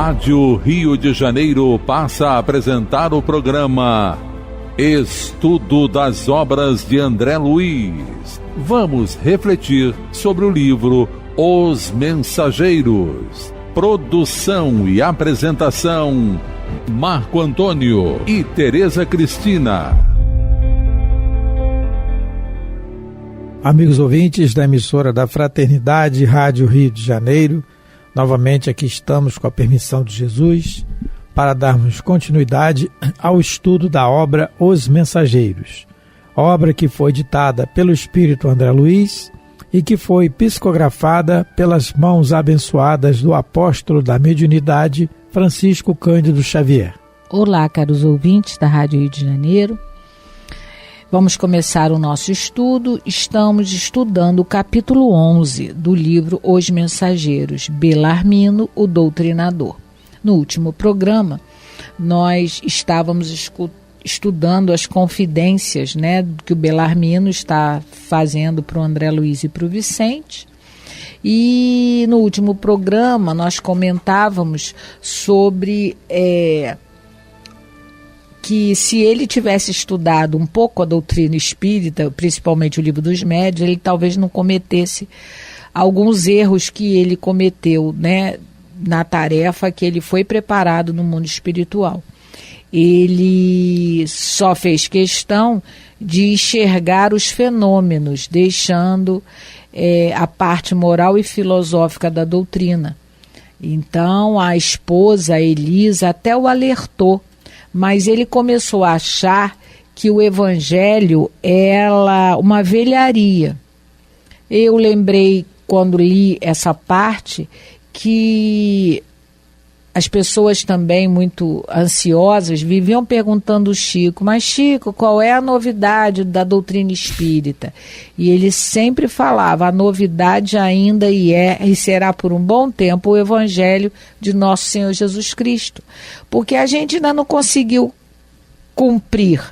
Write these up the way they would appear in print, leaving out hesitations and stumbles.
Rádio Rio de Janeiro passa a apresentar o programa Estudo das Obras de André Luiz. Vamos refletir sobre o livro Os Mensageiros. Produção e apresentação, Marco Antônio e Tereza Cristina. Amigos ouvintes da emissora da Fraternidade Rádio Rio de Janeiro, novamente aqui estamos com a permissão de Jesus para darmos continuidade ao estudo da obra Os Mensageiros, obra que foi ditada pelo Espírito André Luiz e que foi psicografada pelas mãos abençoadas do apóstolo da mediunidade Francisco Cândido Xavier. Olá, caros ouvintes da Rádio Rio de Janeiro. Vamos começar o nosso estudo. Estamos estudando o capítulo 11 do livro Os Mensageiros, Belarmino, o Doutrinador. No último programa, nós estávamos estudando as confidências, que o Belarmino está fazendo para o André Luiz e para o Vicente. E no último programa nós comentávamos sobre que se ele tivesse estudado um pouco a doutrina espírita, principalmente o Livro dos Médiuns, ele talvez não cometesse alguns erros que ele cometeu, na tarefa que ele foi preparado no mundo espiritual. Ele só fez questão de enxergar os fenômenos, deixando a parte moral e filosófica da doutrina. Então a esposa, a Elisa, até o alertou, mas ele começou a achar que o evangelho era uma velharia. Eu lembrei, quando li essa parte, que as pessoas também muito ansiosas viviam perguntando ao Chico, mas Chico, qual é a novidade da doutrina espírita? E ele sempre falava, a novidade ainda e será por um bom tempo o evangelho de nosso Senhor Jesus Cristo. Porque a gente ainda não conseguiu cumprir,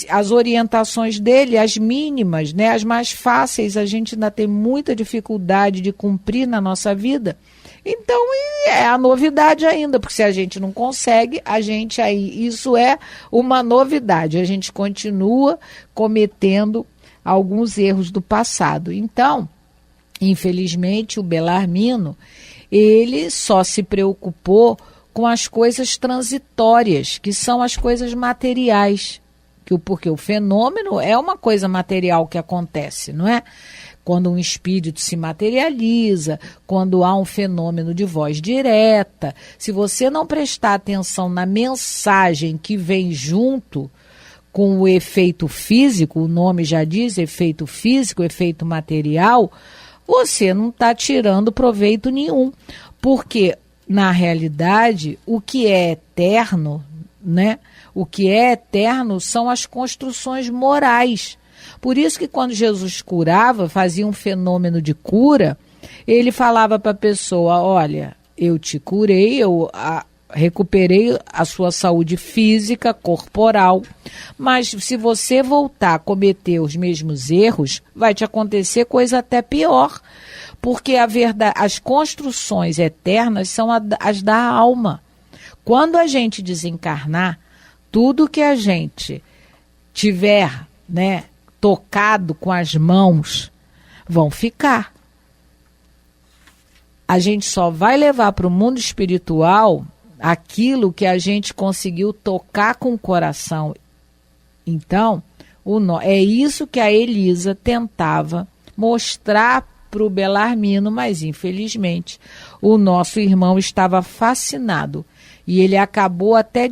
as orientações dele, as mínimas, as mais fáceis, a gente ainda tem muita dificuldade de cumprir na nossa vida. Então é a novidade ainda, porque se a gente não consegue, isso é uma novidade, a gente continua cometendo alguns erros do passado. Então, infelizmente, o Belarmino, ele só se preocupou com as coisas transitórias, que são as coisas materiais. Porque o fenômeno é uma coisa material que acontece, não é? Quando um espírito se materializa, quando há um fenômeno de voz direta, se você não prestar atenção na mensagem que vem junto com o efeito físico, o nome já diz, efeito físico, efeito material, você não está tirando proveito nenhum. Porque, na realidade, o que é eterno, o que é eterno são as construções morais. Por isso que quando Jesus curava, fazia um fenômeno de cura, ele falava para a pessoa, olha, eu te curei, recuperei a sua saúde física, corporal, mas se você voltar a cometer os mesmos erros, vai te acontecer coisa até pior, porque as construções eternas são as da alma. Quando a gente desencarnar, tudo que a gente tiver, tocado com as mãos, vão ficar. A gente só vai levar para o mundo espiritual aquilo que a gente conseguiu tocar com o coração. Então, é isso que a Elisa tentava mostrar para o Belarmino, mas infelizmente o nosso irmão estava fascinado e ele acabou até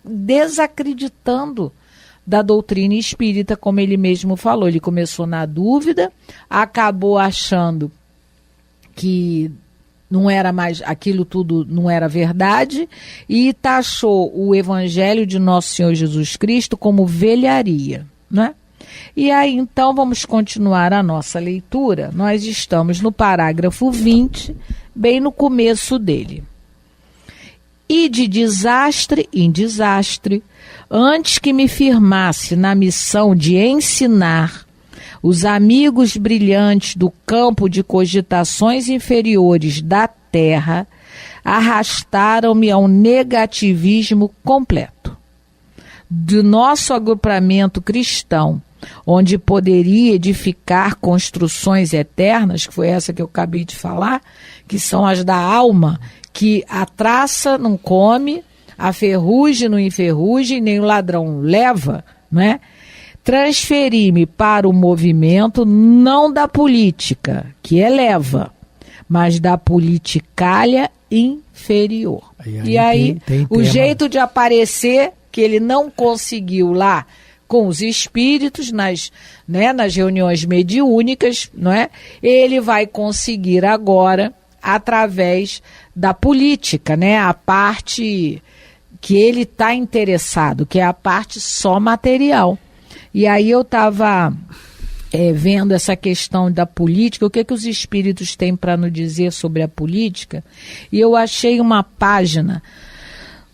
desacreditando da doutrina espírita, como ele mesmo falou. Ele começou na dúvida, acabou achando que não era mais, aquilo tudo não era verdade, e taxou o evangelho de nosso Senhor Jesus Cristo como velharia, E aí, então, vamos continuar a nossa leitura. Nós estamos no parágrafo 20, bem no começo dele. E de desastre em desastre, antes que me firmasse na missão de ensinar, Os amigos brilhantes do campo de cogitações inferiores da Terra arrastaram-me ao negativismo completo. Do nosso agrupamento cristão, onde poderia edificar construções eternas, que foi essa que eu acabei de falar, que são as da alma, que a traça não come, a ferrugem não enferruja e nem o ladrão leva, né? Transferi-me para o movimento não da política, que eleva, mas da politicalha inferior. E aí tem o jeito de aparecer que ele não conseguiu lá com os espíritos nas reuniões mediúnicas, não é? Ele vai conseguir agora através da política, né? A parte que ele está interessado, que é a parte só material. E aí eu estava vendo essa questão da política, o que os espíritos têm para nos dizer sobre a política, e eu achei uma página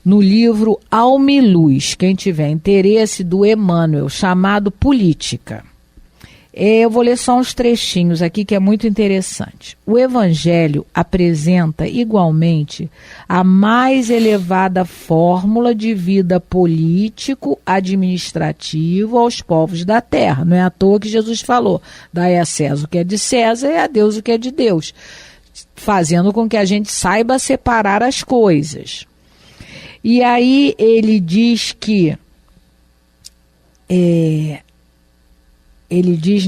no livro Alma e Luz, quem tiver interesse, do Emmanuel, chamado Política. Eu vou ler só uns trechinhos aqui que é muito interessante. O Evangelho apresenta igualmente a mais elevada fórmula de vida político-administrativo aos povos da terra. Não é à toa que Jesus falou, dai a César o que é de César e a Deus o que é de Deus, fazendo com que a gente saiba separar as coisas. E aí ele diz que ele diz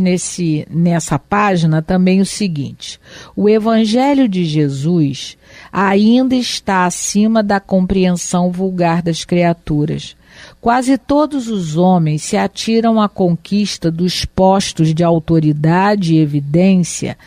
nessa página também o seguinte: o Evangelho de Jesus ainda está acima da compreensão vulgar das criaturas. Quase todos os homens se atiram à conquista dos postos de autoridade e evidência,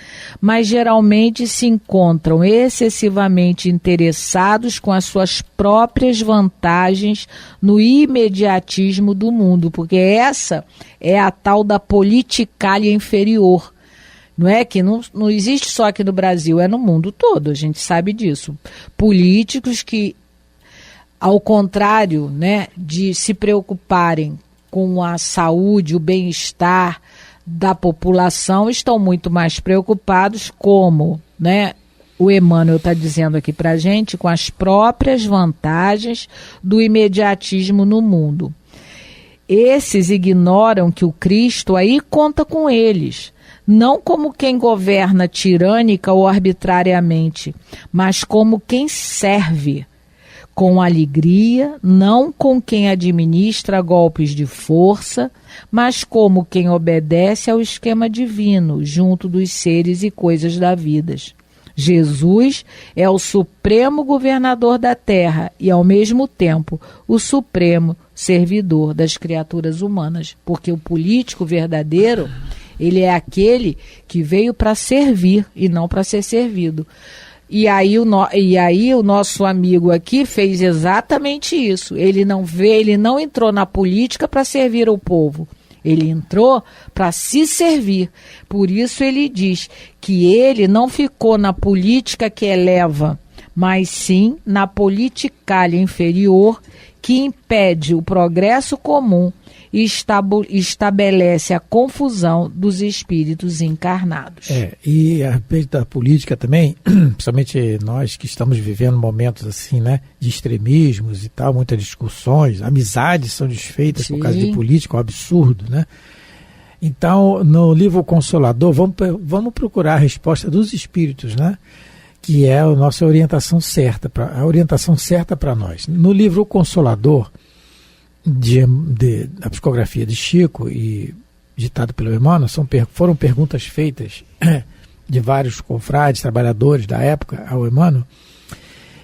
mas geralmente se encontram excessivamente interessados com as suas próprias vantagens no imediatismo do mundo, porque essa é a tal da politicalha inferior. Não é que não existe só aqui no Brasil, é no mundo todo, a gente sabe disso. Políticos que, ao contrário, né, de se preocuparem com a saúde, o bem-estar da população, estão muito mais preocupados, como, né, o Emmanuel está dizendo aqui para a gente, com as próprias vantagens do imediatismo no mundo. Esses ignoram que o Cristo aí conta com eles, não como quem governa tirânica ou arbitrariamente, mas como quem serve com alegria, não com quem administra golpes de força, mas como quem obedece ao esquema divino, junto dos seres e coisas da vida. Jesus é o supremo governador da terra e, ao mesmo tempo, o supremo servidor das criaturas humanas, porque o político verdadeiro, ele é aquele que veio para servir e não para ser servido. E aí o nosso amigo aqui fez exatamente isso. Ele não entrou na política para servir ao povo. Ele entrou para se servir. Por isso ele diz que ele não ficou na política que eleva, mas sim na politicalha inferior que impede o progresso comum e estabelece a confusão dos espíritos encarnados. E a respeito da política também, principalmente nós que estamos vivendo momentos assim, né, de extremismos e tal, muitas discussões, amizades são desfeitas por causa de política, é um absurdo, né? Então, no livro Consolador, vamos procurar a resposta dos espíritos, né? Que é a nossa orientação certa, a orientação certa para nós. No livro O Consolador, da psicografia de Chico e ditado pelo Emmanuel, foram perguntas feitas de vários confrades, trabalhadores da época ao Emmanuel,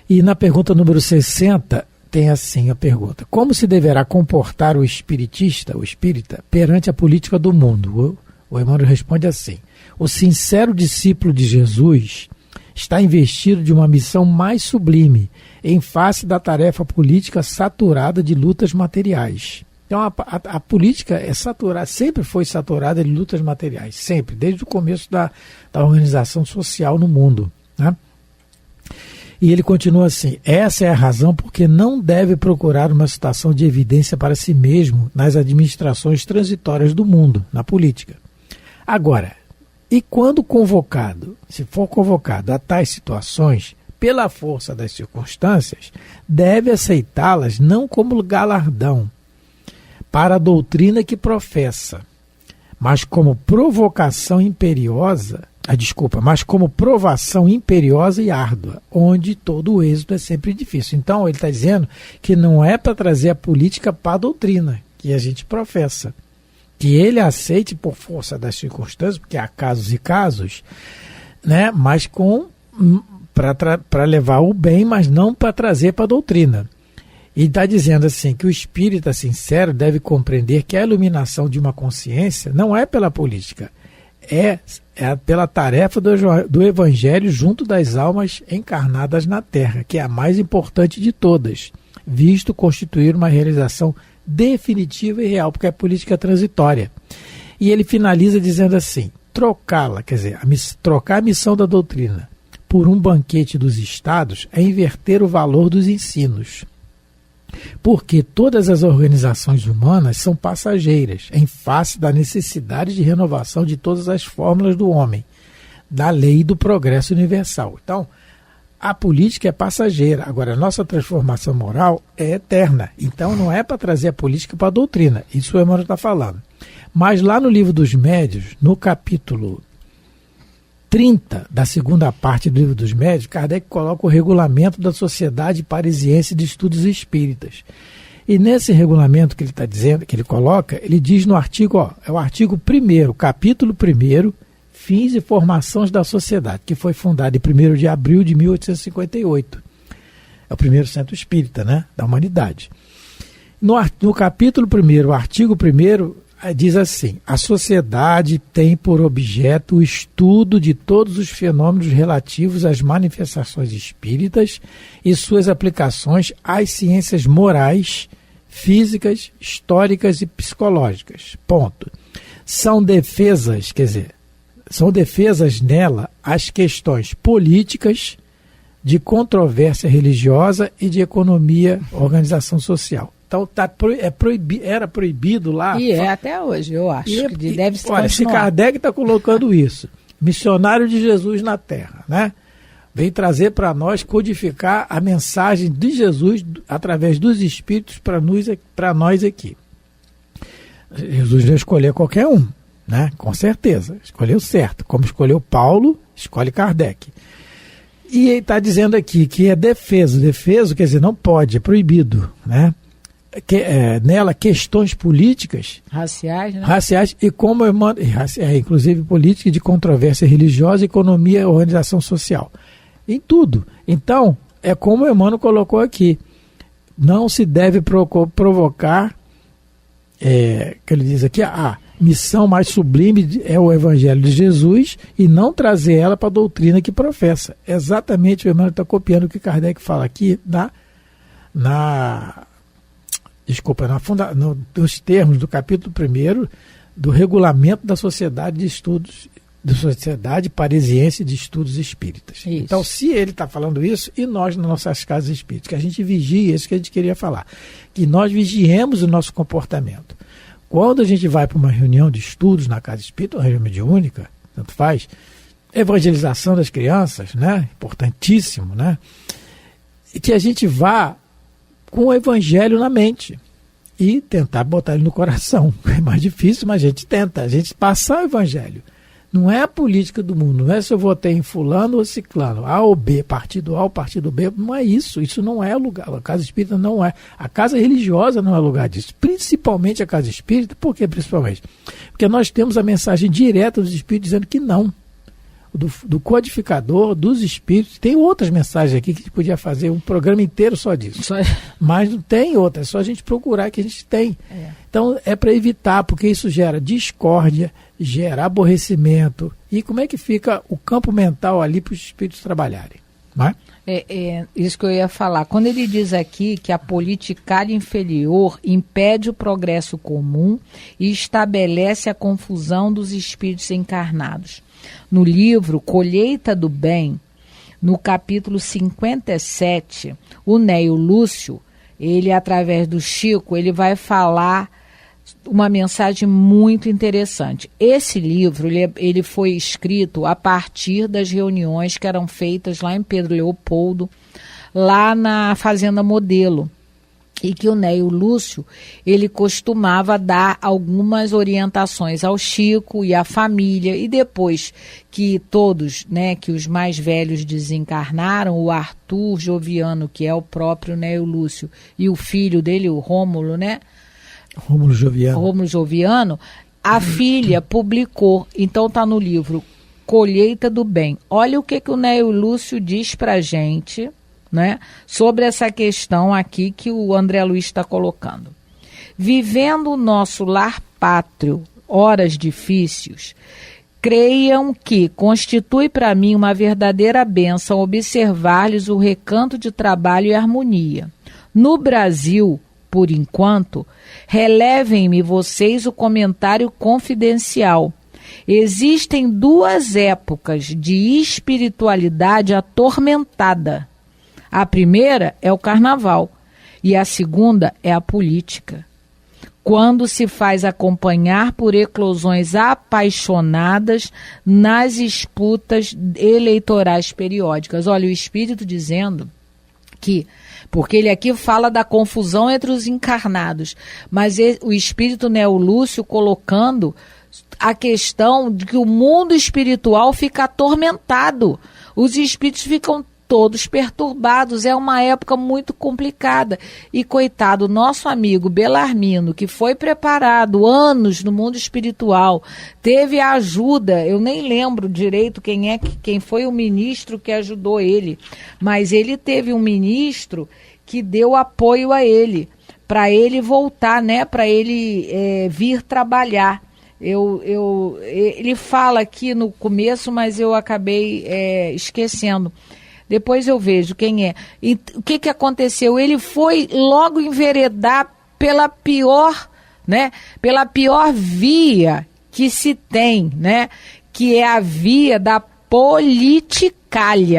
e na pergunta número 60 tem assim a pergunta: como se deverá comportar o espírita, perante a política do mundo? O Emmanuel responde assim: o sincero discípulo de Jesus está investido de uma missão mais sublime, em face da tarefa política saturada de lutas materiais. Então a política é saturada, sempre foi saturada de lutas materiais, sempre, desde o começo da organização social no mundo, né? E ele continua assim: essa é a razão porque não deve procurar uma situação de evidência para si mesmo nas administrações transitórias do mundo, na política. Agora, e quando convocado, se for convocado a tais situações, pela força das circunstâncias, deve aceitá-las não como galardão para a doutrina que professa, mas como provocação imperiosa, mas como provação imperiosa e árdua, onde todo o êxito é sempre difícil. Então ele está dizendo que não é para trazer a política para a doutrina que a gente professa, que ele aceite por força das circunstâncias, porque há casos e casos, né? Mas para levar o bem, mas não para trazer para a doutrina. E está dizendo assim que o espírita sincero deve compreender que a iluminação de uma consciência não é pela política, é pela tarefa do evangelho junto das almas encarnadas na Terra, que é a mais importante de todas, visto constituir uma realização definitiva e real, porque a política é transitória. E ele finaliza dizendo assim, trocá-la, quer dizer, trocar a missão da doutrina por um banquete dos estados é inverter o valor dos ensinos. Porque todas as organizações humanas são passageiras, em face da necessidade de renovação de todas as fórmulas do homem, da lei do progresso universal. Então, a política é passageira, agora a nossa transformação moral é eterna. Então, não é para trazer a política para a doutrina, isso o Emmanuel está falando. Mas lá no Livro dos Médiuns, no capítulo 30 da segunda parte do Livro dos Médiuns, Kardec coloca o regulamento da Sociedade Parisiense de Estudos Espíritas. E nesse regulamento que ele está dizendo, que ele coloca, ele diz no artigo, é o artigo 1º, capítulo 1º, Fins e Formações da Sociedade, que foi fundado em 1º de abril de 1858. É o primeiro centro espírita, né, da humanidade. No capítulo 1º, o artigo 1º, diz assim, a sociedade tem por objeto o estudo de todos os fenômenos relativos às manifestações espíritas e suas aplicações às ciências morais, físicas, históricas e psicológicas. Ponto. São defesas nela as questões políticas, de controvérsia religiosa e de economia, organização social. Então era proibido lá. E é até hoje, eu acho. Que deve se olha, se Kardec está colocando isso, missionário de Jesus na Terra, né? Vem trazer para nós, codificar a mensagem de Jesus através dos Espíritos para nós aqui. Jesus não escolheu qualquer um, né? Com certeza, escolheu certo. Como escolheu Paulo, escolhe Kardec. E ele está dizendo aqui que é defeso, quer dizer, não pode, é proibido, né? Nela questões políticas, raciais e como inclusive política de controvérsia religiosa, economia, organização social, em tudo. Então, é como o Emmanuel colocou aqui, não se deve provocar, que ele diz aqui, a missão mais sublime é o Evangelho de Jesus e não trazer ela para a doutrina que professa. Exatamente, o Emmanuel está copiando o que Kardec fala aqui nos termos do capítulo 1º do regulamento da Sociedade de Estudos, da Sociedade Parisiense de Estudos Espíritas. Isso. Então, se ele está falando isso, e nós nas nossas casas espíritas, que a gente vigie, isso que a gente queria falar, que nós vigiemos o nosso comportamento. Quando a gente vai para uma reunião de estudos na casa espírita, uma reunião mediúnica, tanto faz, evangelização das crianças, né? Importantíssimo, né? E que a gente vá com o evangelho na mente e tentar botar ele no coração. É mais difícil, mas a gente tenta, a gente passar o evangelho. Não é a política do mundo, não é se eu votei em fulano ou ciclano, A ou B, partido A ou partido B, não é isso não é lugar, a casa espírita não é, a casa religiosa não é lugar disso, principalmente a casa espírita. Por que principalmente? Porque nós temos a mensagem direta dos espíritos dizendo que não, do codificador, dos espíritos. Tem outras mensagens aqui que a gente podia fazer um programa inteiro só disso. Mas não tem outra, é só a gente procurar que a gente tem. Então é para evitar, porque isso gera discórdia, gera aborrecimento. E como é que fica o campo mental ali para os espíritos trabalharem? Não é? É isso que eu ia falar. Quando ele diz aqui que a politicária inferior impede o progresso comum e estabelece a confusão dos espíritos encarnados. No livro Colheita do Bem, no capítulo 57, o Neio Lúcio, ele, através do Chico, ele vai falar uma mensagem muito interessante. Esse livro ele foi escrito a partir das reuniões que eram feitas lá em Pedro Leopoldo, lá na Fazenda Modelo, e que o Nélio Lúcio, ele costumava dar algumas orientações ao Chico e à família, e depois que todos, né, que os mais velhos desencarnaram, o Arthur Joviano, que é o próprio Nélio Lúcio, e o filho dele, o Rômulo, né? Rômulo Joviano, a filha publicou, então está no livro Colheita do Bem. Olha o que o Nélio Lúcio diz pra gente, né, sobre essa questão aqui que o André Luiz está colocando. Vivendo o nosso lar pátrio, horas difíceis, creiam que constitui para mim uma verdadeira bênção observar-lhes o recanto de trabalho e harmonia. No Brasil, por enquanto, relevem-me vocês o comentário confidencial. Existem duas épocas de espiritualidade atormentada. A primeira é o carnaval e a segunda é a política. Quando se faz acompanhar por eclosões apaixonadas nas disputas eleitorais periódicas. Olha, o Espírito dizendo que, porque ele aqui fala da confusão entre os encarnados, mas o Espírito Nélio Lúcio colocando a questão de que o mundo espiritual fica atormentado. Os espíritos ficam todos perturbados, é uma época muito complicada. E coitado, nosso amigo Belarmino, que foi preparado anos no mundo espiritual, teve a ajuda, eu nem lembro direito quem foi o ministro que ajudou ele, mas ele teve um ministro que deu apoio a ele, para ele voltar, né, para ele vir trabalhar. Ele fala aqui no começo, mas eu acabei esquecendo. Depois eu vejo quem é. E o que aconteceu? Ele foi logo enveredar pela pior, né? Pela pior via que se tem, né? Que é a via da politicália,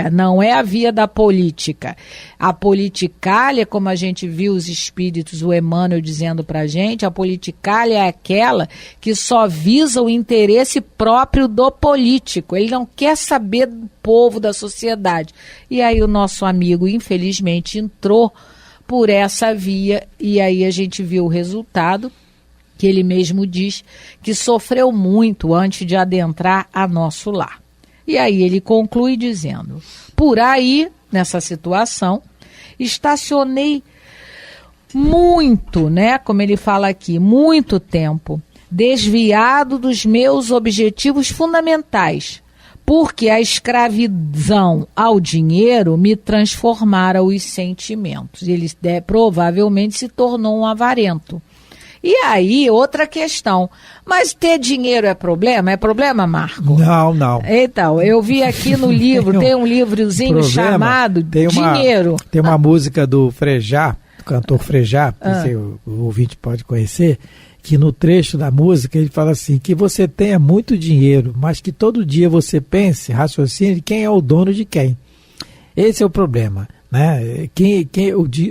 não é a via da política. A politicália, como a gente viu os espíritos, o Emmanuel dizendo pra gente, a politicália é aquela que só visa o interesse próprio do político. Ele não quer saber do povo, da sociedade. E aí o nosso amigo, infelizmente, entrou por essa via e aí a gente viu o resultado, que ele mesmo diz que sofreu muito antes de adentrar a nosso lar. E aí ele conclui dizendo, por aí, nessa situação, estacionei muito, né, como ele fala aqui, muito tempo, desviado dos meus objetivos fundamentais, porque a escravidão ao dinheiro me transformara os sentimentos. Ele provavelmente se tornou um avarento. E aí, outra questão. Mas ter dinheiro é problema? É problema, Marco? Não. Então, eu vi aqui no livro, tem um livrozinho chamado Dinheiro. Tem uma música do Frejá, do cantor Frejá, que o ouvinte pode conhecer, que no trecho da música ele fala assim, que você tenha muito dinheiro, mas que todo dia você pense, raciocine quem é o dono de quem. Esse é o problema, né?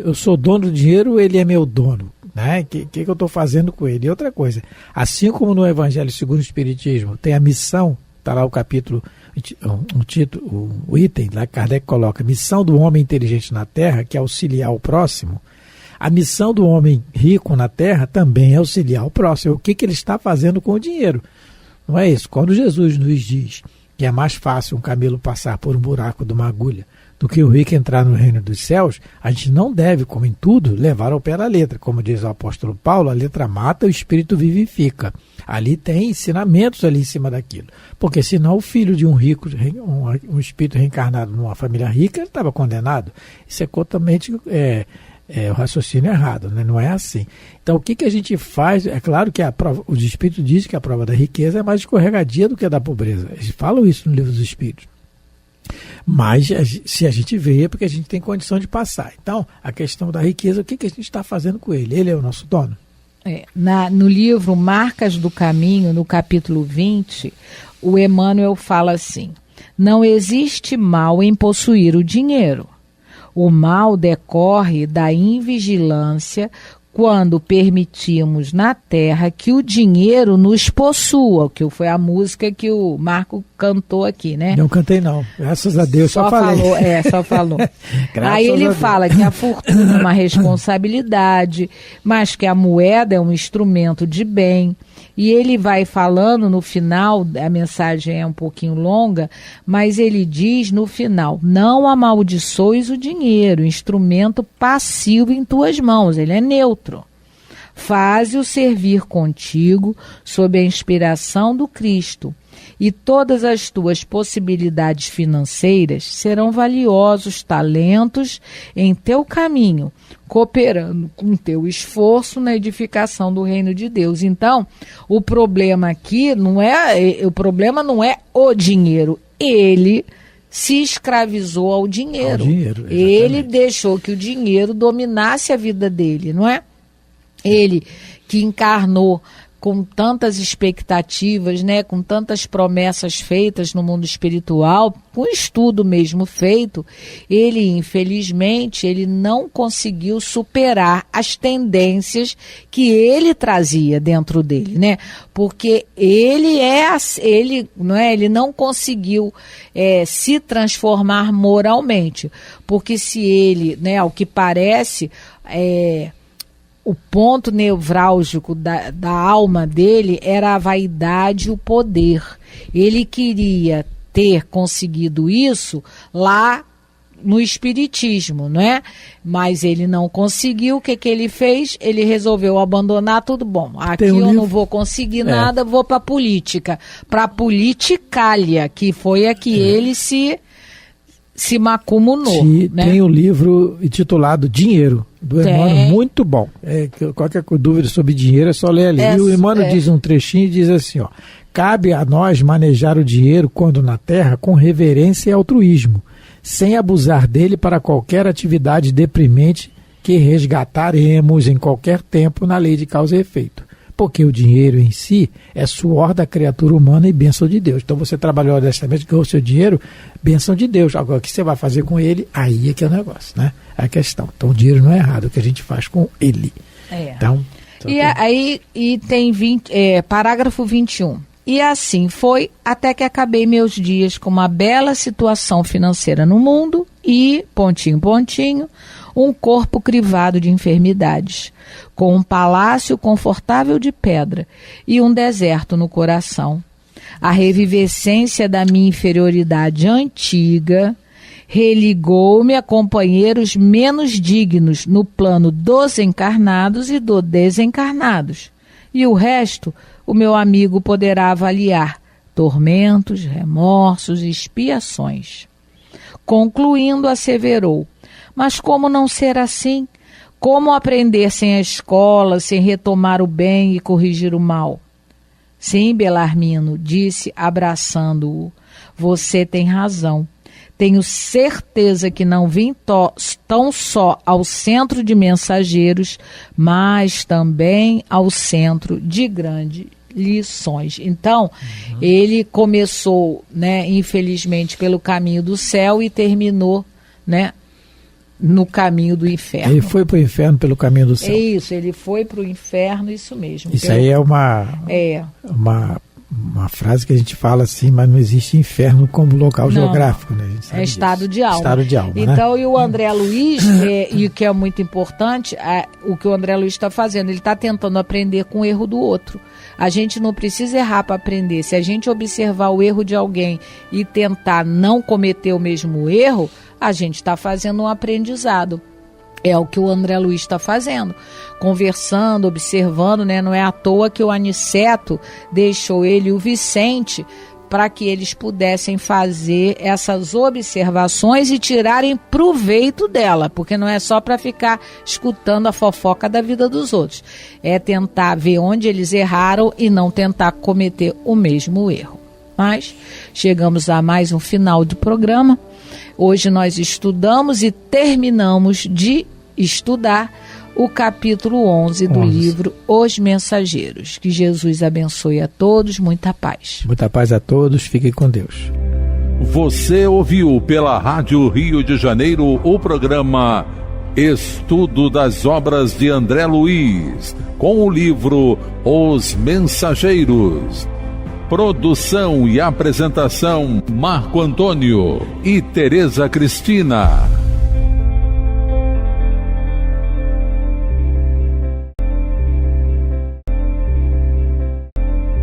Eu sou dono do dinheiro, ele é meu dono. Né? Que eu estou fazendo com ele? E outra coisa, assim como no Evangelho segundo o Espiritismo tem a missão, está lá o capítulo, o item, lá Kardec coloca, missão do homem inteligente na Terra, que é auxiliar o próximo. A missão do homem rico na Terra também é auxiliar o próximo. O que ele está fazendo com o dinheiro? Não é isso? Quando Jesus nos diz que é mais fácil um camelo passar por um buraco de uma agulha do que o rico entrar no reino dos céus, a gente não deve, como em tudo, levar ao pé da letra. Como diz o apóstolo Paulo, a letra mata, o espírito vivifica. Ali tem ensinamentos ali em cima daquilo. Porque senão o filho de um rico, um espírito reencarnado numa família rica, ele estava condenado. Isso é totalmente o raciocínio errado, né? Não é assim. Então o que a gente faz? É claro que os espíritos dizem que a prova da riqueza é mais escorregadia do que a da pobreza. Eles falam isso no livro dos espíritos. Mas se a gente vê é porque a gente tem condição de passar. Então, a questão da riqueza, o que a gente está fazendo com ele? Ele é o nosso dono? No livro Marcas do Caminho, no capítulo 20, o Emmanuel fala assim, não existe mal em possuir o dinheiro. O mal decorre da invigilância quando permitimos na terra que o dinheiro nos possua, que foi a música que o Marco cantou aqui, né? Não cantei não, graças a Deus, só falei. Só falou. Aí ele fala que a fortuna é uma responsabilidade, mas que a moeda é um instrumento de bem. E ele vai falando no final, a mensagem é um pouquinho longa, mas ele diz no final: não amaldiçoes o dinheiro, instrumento passivo em tuas mãos, ele é neutro. Faze-o servir contigo sob a inspiração do Cristo, e todas as tuas possibilidades financeiras serão valiosos talentos em teu caminho, cooperando com teu esforço na edificação do reino de Deus. Então, o problema aqui não é o dinheiro, ele se escravizou ao dinheiro. Ele deixou que o dinheiro dominasse a vida dele, não é? Ele que encarnou com tantas expectativas, né, com tantas promessas feitas no mundo espiritual, com estudo mesmo feito, ele, infelizmente, ele não conseguiu superar as tendências que ele trazia dentro dele, né? Porque ele não conseguiu se transformar moralmente, porque se ele, né, ao que parece, o ponto nevrálgico da alma dele era a vaidade e o poder. Ele queria ter conseguido isso lá no espiritismo, não é? Mas ele não conseguiu. O que ele fez? Ele resolveu abandonar tudo. Bom, aqui eu não vou conseguir nada, vou para a política. Para a politicália, que foi a que ele se macumunou. Né? Tem um livro intitulado Dinheiro, do Emmanuel, muito bom. Qualquer dúvida sobre dinheiro é só ler ali. E o Emmanuel diz um trechinho e diz assim, ó: cabe a nós manejar o dinheiro quando na terra com reverência e altruísmo, sem abusar dele para qualquer atividade deprimente que resgataremos em qualquer tempo na lei de causa e efeito. Porque o dinheiro em si é suor da criatura humana e bênção de Deus. Então você trabalhou honestamente, ganhou o seu dinheiro, bênção de Deus. Agora, o que você vai fazer com ele, aí é que é o negócio, né? É a questão. Então o dinheiro não é errado, o que a gente faz com ele. Então, e tem parágrafo 21. E assim foi até que acabei meus dias com uma bela situação financeira no mundo e, pontinho, um corpo crivado de enfermidades, com um palácio confortável de pedra e um deserto no coração. A revivescência da minha inferioridade antiga religou-me a companheiros menos dignos no plano dos encarnados e dos desencarnados. E o resto, o meu amigo poderá avaliar: tormentos, remorsos e expiações. Concluindo, asseverou: mas como não ser assim? Como aprender sem a escola, sem retomar o bem e corrigir o mal? Sim, Belarmino, disse, abraçando-o, você tem razão. Tenho certeza que não vim tão só ao centro de mensageiros, mas também ao centro de grandes lições. Então, ele começou, né, infelizmente, pelo caminho do céu e terminou, né, no caminho do inferno. Ele foi para o inferno pelo caminho do céu. É isso, ele foi para o inferno, isso mesmo. Isso aí é uma frase que a gente fala assim, mas não existe inferno como local geográfico, né? A gente sabe estado de alma. Estado de alma, então, né? E o André Luiz, e o que é muito importante, o que o André Luiz está fazendo, ele está tentando aprender com o erro do outro. A gente não precisa errar para aprender. Se a gente observar o erro de alguém e tentar não cometer o mesmo erro, a gente está fazendo um aprendizado. É o que o André Luiz está fazendo, conversando, observando, né? Não é à toa que o Aniceto deixou ele e o Vicente para que eles pudessem fazer essas observações e tirarem proveito dela, porque não é só para ficar escutando a fofoca da vida dos outros, é tentar ver onde eles erraram e não tentar cometer o mesmo erro. Mas chegamos a mais um final do programa. Hoje nós estudamos e terminamos de estudar o capítulo 11 do livro Os Mensageiros. Que Jesus abençoe a todos, muita paz. Muita paz a todos, fiquem com Deus. Você ouviu pela Rádio Rio de Janeiro o programa Estudo das obras de André Luiz, com o livro Os Mensageiros. Produção e apresentação: Marco Antônio e Tereza Cristina.